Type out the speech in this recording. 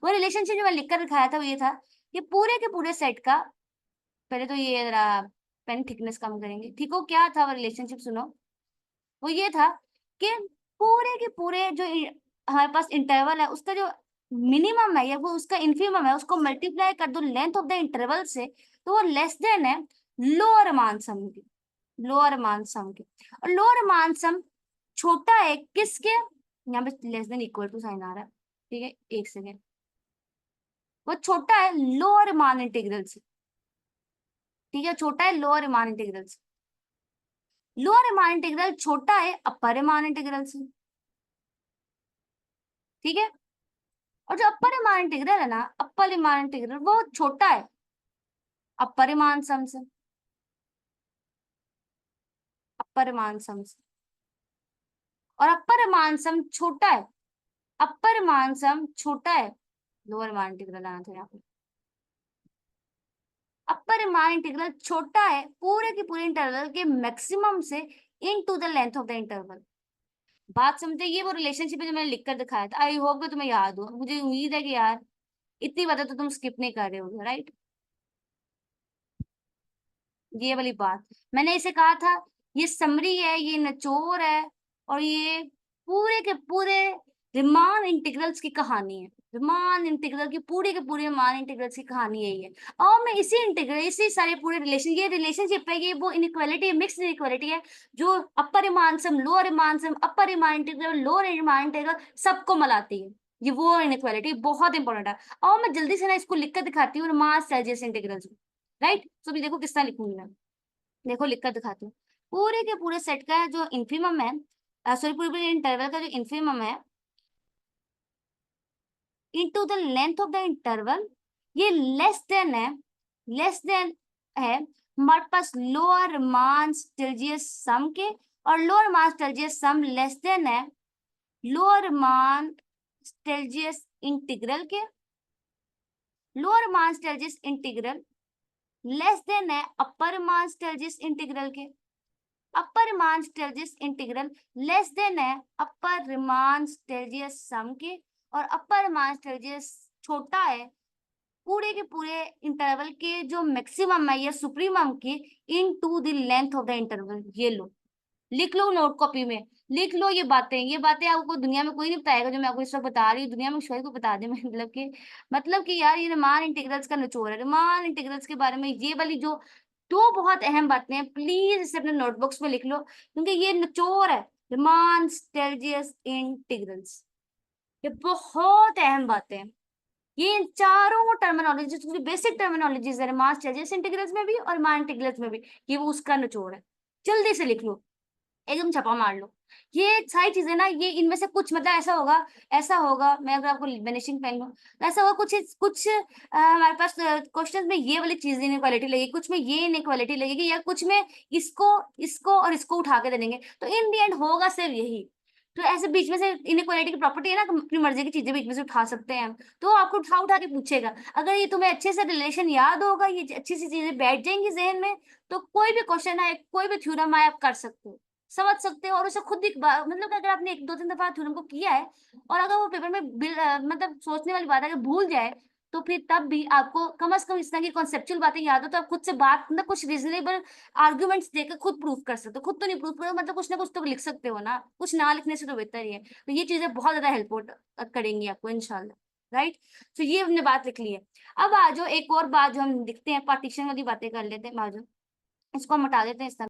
वो रिलेशनशिप जो मैं लिख कर दिखाया था वो ये था कि पूरे के पूरे सेट का, पहले तो ये जरा पेन थिकनेस कम करेंगे, ठीक हो, क्या था वो रिलेशनशिप सुनो। वो ये था कि पूरे के पूरे जो हमारे पास इंटरवल है उसका जो मिनिमम है या वो उसका इन्फिमम है उसको मल्टीप्लाई कर दो लेंथ ऑफ द इंटरवल से, तो वो लेस देन है लोअर मान सम के, लोअर मान सम के। और लोअर मान सम छोटा है किसके, यहाँ पे less than equal to sign आ रहा है, ठीक है, एक सेकेंड। वो छोटा है लोअर मान इंटीग्रल से, ठीक है, छोटा है लोअर रीमान इंटीग्रल से। लोअर रीमान इंटीग्रल छोटा है अपर रीमान इंटीग्रल से, ठीक है। और जो अपर रीमान इंटीग्रल है ना, अपर रीमान इंटीग्रल वो छोटा है अपर रीमान सम से, अपर रीमान सम से। और अपर रीमान सम छोटा है, अपर रीमान सम छोटा है लोअर रीमान इंटीग्रल आना था यहाँ पे। अपर रीमान इंटीग्रल छोटा है पूरे के पूरे इंटरवल के मैक्सिमम से into the length of the interval. बात समझे, ये वो रिलेशनशिप है जो मैंने लिख कर दिखाया था, आई होप कि तुम्हें याद हो, मुझे उम्मीद है कि यार इतनी बातें तो तुम स्किप नहीं कर रहे होगे, राइट। ये वाली बात मैंने इसे कहा था, ये समरी है, ये निचोड़ है, और ये पूरे के पूरे रीमान इंटीग्रल्स की कहानी है। रीमान इंटीग्रल की पूरी के पूरे रीमान इंटीग्रल्स की कहानी यही है। और मैं इसी इंटीग्रल, इसी सारे पूरे रिलेशन, ये रिलेशनशिप है, ये वो इनइक्वालिटी, मिक्स इनइक्वालिटी है जो upper Riemann sum, lower Riemann sum, upper Riemann integral, lower Riemann integral सबको मिलाती है। ये वो इनइक्वालिटी बहुत इंपॉर्टेंट है। और मैं जल्दी से ना इसको लिख कर दिखाती हूँ रीमान सेल्सियस इंटीग्रल्स, राइट। तो भी देखो किस तरह लिखूंगी मैं, देखो लिखकर दिखाती हूँ। पूरे के पूरे सेट का जो इन्फिमम है, सॉरी, पूरे पूरे इंटरवल का जो इन्फिमम है into the length of the interval, ये लेस देन है, लेस देन है हमारे पास लोअर मान स्टेल्जियस सम के, और लोअर मान स्टेल्जियस सम लेस देन है लोअर मान स्टेल्जियस इंटीग्रल के, लोअर मान स्टेल्जियस इंटीग्रल लेस देन है अपर मान स्टेल्जियस इंटीग्रल के, अपर रीमान स्टेल्जियस इंटीग्रल लेस देन है अपर रीमान स्टेल्जियस सम के, और अपर रीमान स्टेल्जियस छोटा है पूरे के पूरे इंटरवल के जो मैक्सिमम है या सुप्रीमम के into the length of the interval. ये लो, लिख लो नोट कॉपी में, लिख लो ये बातें आपको दुनिया में कोई नहीं बताएगा जो मैं आपको इस वक्त बता रही हूँ, दुनिया में शायद को बता दे मतलब कि यार ये रीमान इंटीग्रल्स का निचोड़ है। रीमान इंटीग्रल्स के बारे में ये वाली जो दो बहुत अहम बातें हैं, प्लीज इसे अपने नोटबुक्स में लिख लो, क्योंकि ये निचोड़ है रीमान स्टेल्जियस इंटीग्रल्स। ये बहुत अहम बातें हैं। ये इन चारों टर्मिनोलॉजी, बेसिक टर्मिनोलॉजीज है रीमान स्टेल्जियस इंटीग्रल्स में भी और रीमान इंटीग्रल्स में भी, ये वो उसका निचोड़ है। जल्दी से लिख लो, एकदम छापा मार लो। ये सारी चीजें ना, ये इनमें से कुछ मतलब ऐसा होगा, ऐसा होगा, मैं अगर आपको वेनिशिंग पेन लूं तो ऐसा होगा, कुछ कुछ हमारे पास क्वेश्चन में ये वाली चीज इनइक्वालिटी लगेगी, कुछ में ये इनइक्वालिटी लगेगी, या कुछ में इसको इसको और इसको उठा के दे देंगे, तो इन दी एंड होगा सिर्फ यही। तो ऐसे बीच में से इनइक्वालिटी की प्रॉपर्टी है ना, कि अपनी मर्जी की चीजें बीच में से उठा सकते हैं हम, तो आपको उठा उठा के पूछेगा। अगर ये तुम्हें अच्छे से रिलेशन याद होगा, ये अच्छी सी चीजें बैठ जाएंगी जहन में, तो कोई भी क्वेश्चन आए, कोई भी थ्योरम आए, आप कर सकते हो, समझ सकते हो। और उसे खुद भी मतलब कि अगर आपने एक दो तीन दफा थ्योरम को किया है और अगर वो पेपर में मतलब सोचने वाली बात है, अगर भूल जाए, तो फिर तब भी आपको कम से कम इस तरह की कॉन्सेप्चुअल बातें याद हो, तो आप खुद से बात मतलब कुछ रीजनेबल आर्ग्यूमेंट्स देकर खुद प्रूफ कर सकते हो। खुद तो नहीं प्रूफ करो, मतलब कुछ ना कुछ तो लिख सकते हो ना, कुछ ना लिखने से तो बेहतर ही है। तो ये चीजें बहुत ज्यादा हेल्प करेंगी आपको इंशाल्लाह, राइट। तो ये हमने बात लिख ली है। अब आ जाओ एक और बात जो हम दिखते हैं, पार्टीशन वाली बातें कर लेते हैं, आ जाओ इसको हम हटा देते हैं इस तरह।